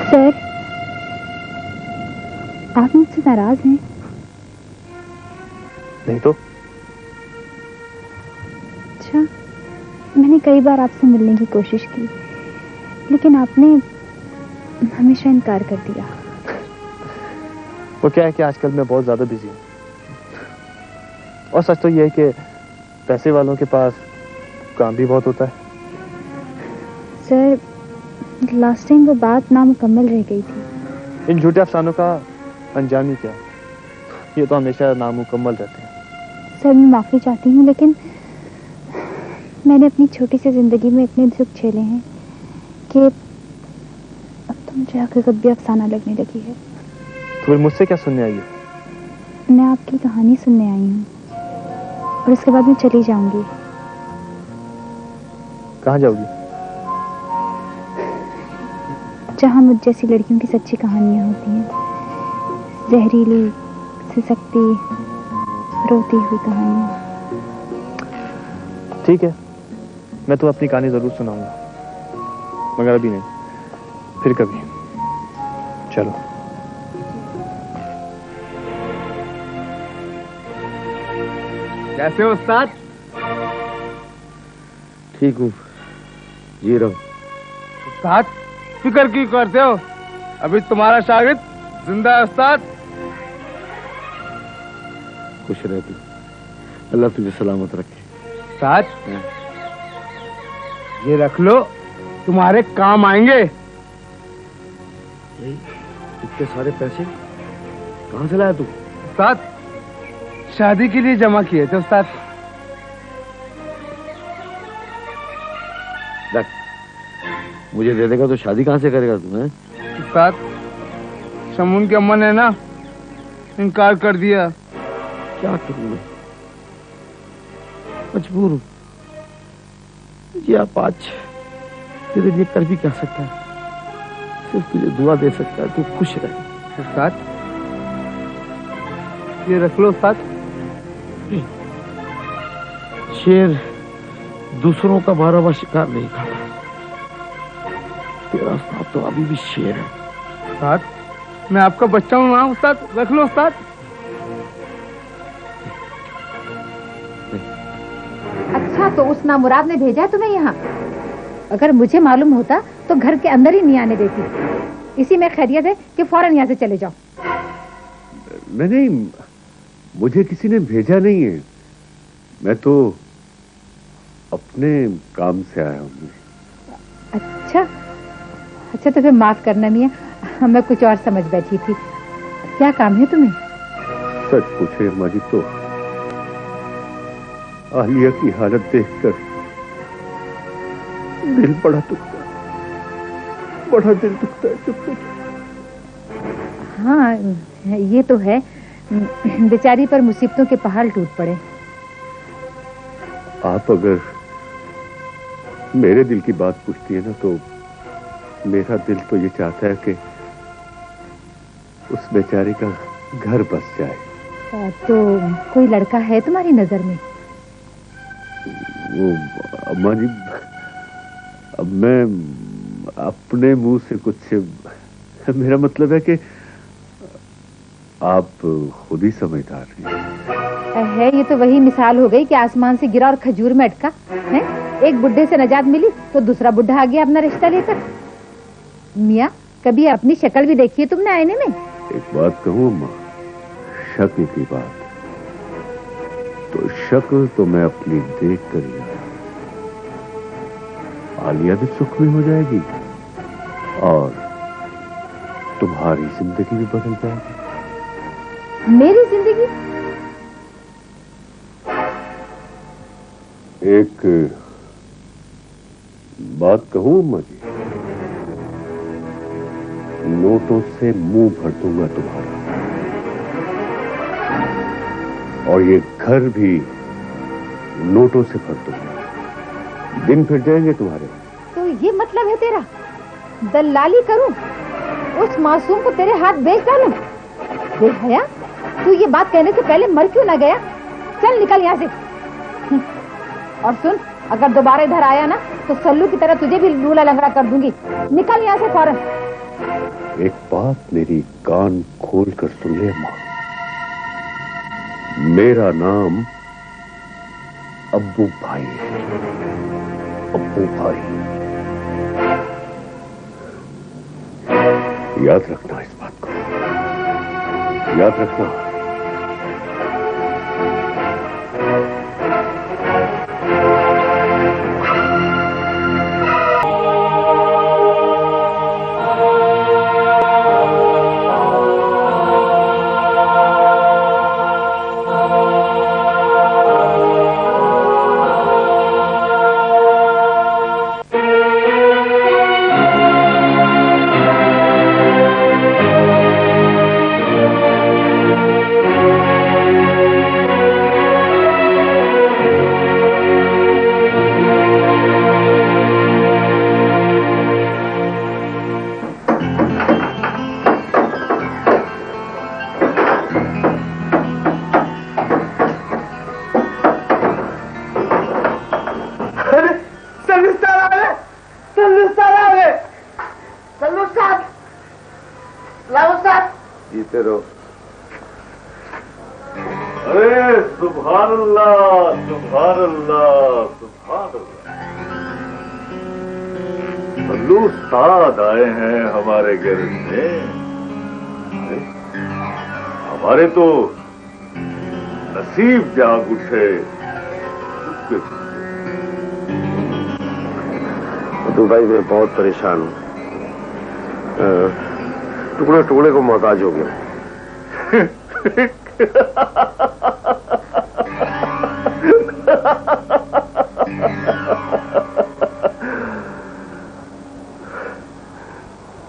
Sir, आप मुझसे नाराज हैं? नहीं तो। अच्छा, मैंने कई बार आपसे मिलने की कोशिश की, लेकिन आपने हमेशा इनकार कर दिया। वो क्या है कि आजकल मैं बहुत ज्यादा बिजी हूँ, और सच तो ये है कि पैसे वालों के पास काम भी बहुत होता है। सर, लास्ट टाइम वो बात नामुकम्मल रह गई थी। इन झूठे अफसानों का अंजाम ही क्या, ये तो हमेशा नामुकम्मल रहते हैं। सर, मैं माफी चाहती हूँ, लेकिन मैंने अपनी छोटी सी जिंदगी में इतने दुख झेले हैं कि अब तो मुझे हकीकत भी अफसाना लगने लगी है। तो फिर मुझसे क्या सुनने आई हो? मैं आपकी कहानी सुनने आई हूँ, और उसके बाद मैं चली जाऊंगी। कहाँ जाओगी? जहाँ मुझ जैसी लड़कियों की सच्ची कहानियां होती हैं, जहरीली, सिसकती, रोती हुई कहानियां। ठीक है, मैं तुम्हें अपनी कहानी जरूर सुनाऊंगा, मगर अभी नहीं, फिर कभी। चलो। कैसे हो उस्ताद? ठीक हूँ, जी रहो। उस्ताद, फिक्र क्यों करते हो? अभी तुम्हारा शागिर्द जिंदा है उस्ताद। खुश रह तू, अल्लाह तुझे सलामत रखे। उस्ताद, ये रख लो, तुम्हारे काम आएंगे। इतने सारे पैसे कहाँ से लाया तू? उस्ताद, शादी के लिए जमा किए थे उस्ताद। देख, मुझे दे देगा तो शादी कहाँ से करेगा तू? हैं? उस्ताद, शमून की अम्मा ने ना इनकार कर दिया। क्या करूँ मैं, मजबूर हूँ। ये आप आज तेरे लिए कर भी क्या सकता है, सिर्फ तुझे दुआ दे सकता है तू खुश रहे। उस्ताद, ये रख लो उस्ताद। शेर दूसरों का मारा हुआ शिकार नहीं खाता, तेरा उस्ताद तो अभी भी शेर है। उस्ताद, मैं आपका बच्चा हूँ ना उस्ताद, रख लो उस्ताद। अच्छा, तो उस नामुराद ने भेजा है तुम्हें यहाँ? अगर मुझे मालूम होता तो घर के अंदर ही नहीं आने देती। इसी में खैरियत है कि फौरन यहाँ से चले जाओ। नहीं, मुझे किसी ने भेजा नहीं है, मैं तो अपने काम से आया हूँ। अच्छा अच्छा, तो फिर माफ करना मियाँ, मैं कुछ और समझ बैठी थी। क्या काम है तुम्हें? सच पूछे अम्मा जी तो आलिया की हालत देखकर दिल बड़ा दुखता है, बड़ा दिल दुखता है। चुप। हाँ, ये तो है, बेचारी पर मुसीबतों के पहाड़ टूट पड़े। आप अगर मेरे दिल की बात पूछती है ना, तो मेरा दिल तो ये चाहता है कि उस बेचारी का घर बस जाए। तो कोई लड़का है तुम्हारी नजर में? वो अम्मा जी, अब मैं अपने मुंह से कुछ, मेरा मतलब है कि आप खुद ही समझदार है। ये तो वही मिसाल हो गई कि आसमान से गिरा और खजूर में अटका है। एक बुढ़े से नजात मिली तो दूसरा बुढ़ा आ गया अपना रिश्ता लेकर। मियाँ, कभी अपनी शक्ल भी देखी है तुमने आईने में? एक बात कहूँ अम्मा, शक्ल की बात, तो शक्ल तो मैं अपनी देख कर ही आलिया भी सुख में हो जाएगी और तुम्हारी जिंदगी भी बदल जाएगी। मेरी जिंदगी? एक बात कहूं अम्मा जी, नोटों से मुंह भर दूंगा तुम्हारा, और ये घर भी नोटों से भर दूंगा। दिन फिर जाएंगे तुम्हारे। तो ये मतलब है तेरा? दलाली करूं, उस मासूम को तेरे हाथ बेच डालूं? बेहया, तू ये बात कहने से पहले मर क्यों ना गया? चल निकल यहाँ से। और सुन, अगर दोबारा इधर आया ना तो सल्लू की तरह तुझे भी लूला लंगड़ा कर दूंगी। निकल यहाँ से फौरन। एक बात मेरी कान खोल कर सुन ले मां। मेरा नाम अब्बू भाई है। अब्बू भाई, याद रखना इस बात को, याद रखना। जीते रहो। अरे सुभान अल्लाह, सुभान अल्लाह, सुभान अल्लाह। सल्लू उस्ताद आए हैं हमारे गैरेज में। हमारे तो नसीब जाग उठे। तो भाई मैं बहुत परेशान हूँ, टुकड़े टुकड़े को मोहताज हो गया।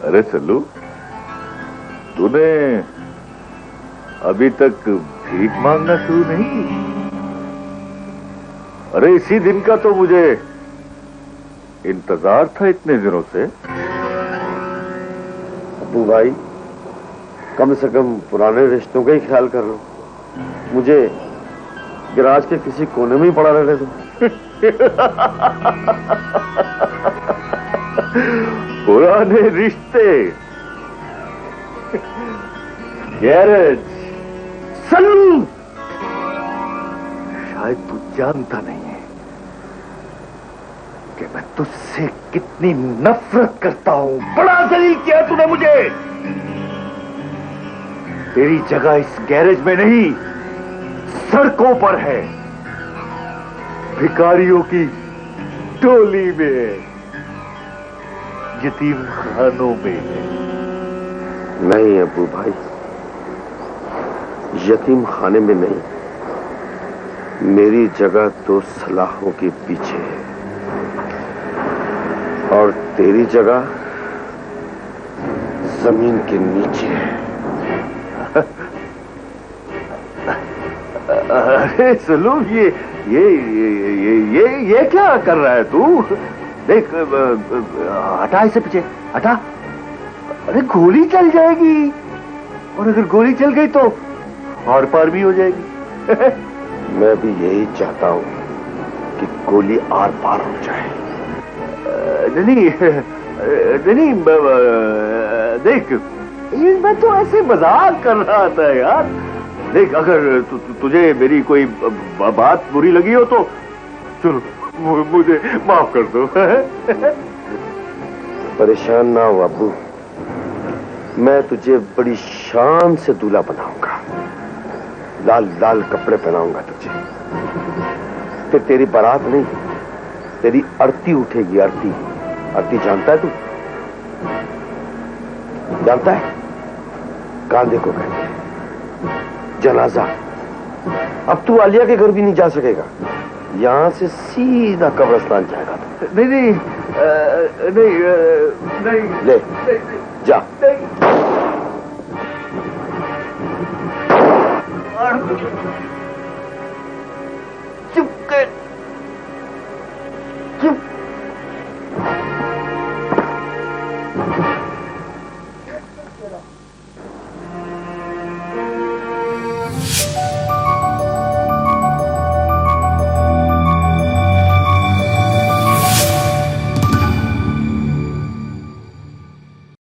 अरे सल्लू, तूने अभी तक भीख मांगना शुरू नहीं की? अरे इसी दिन का तो मुझे इंतजार था इतने दिनों से। अब्बू भाई, कम से कम पुराने रिश्तों का ही ख्याल कर लो। मुझे गैराज के किसी कोने में ही पड़ा रहने दो। पुराने रिश्ते, गैरेज। सल्लू, शायद तू जानता नहीं है कि मैं तुझसे कितनी नफरत करता हूं। बड़ा जलील किया तूने मुझे। तेरी जगह इस गैरेज में नहीं, सड़कों पर है, भिखारियों की टोली में, यतीम खानों में। नहीं अब्बू भाई, यतीम खाने में नहीं, मेरी जगह तो सलाखों के पीछे है और तेरी जगह जमीन के नीचे है। अरे सलू, ये क्या कर रहा है तू? देख, हटा इसे पीछे, हटा। अरे गोली चल जाएगी, और अगर गोली चल गई तो आर पार भी हो जाएगी। मैं भी यही चाहता हूं कि गोली आर पार हो जाए। नहीं, देख, मैं तो ऐसे मजाक कर रहा था यार। देख, अगर तुझे मेरी कोई बात बुरी लगी हो तो चलो मुझे माफ कर दो। परेशान ना हो अब्बू, मैं तुझे बड़ी शान से दूल्हा बनाऊंगा। लाल लाल कपड़े पहनाऊंगा तुझे। फिर तेरी बारात नहीं, तेरी आरती उठेगी। आरती, आरती जानता है तू? जानता है? कहां देखो कहते हैं जनाजा। अब तू आलिया के घर भी नहीं जा सकेगा, यहां से सीधा कब्रिस्तान जाएगा। नहीं नहीं, नहीं, ले जा। चुप कर, चुप।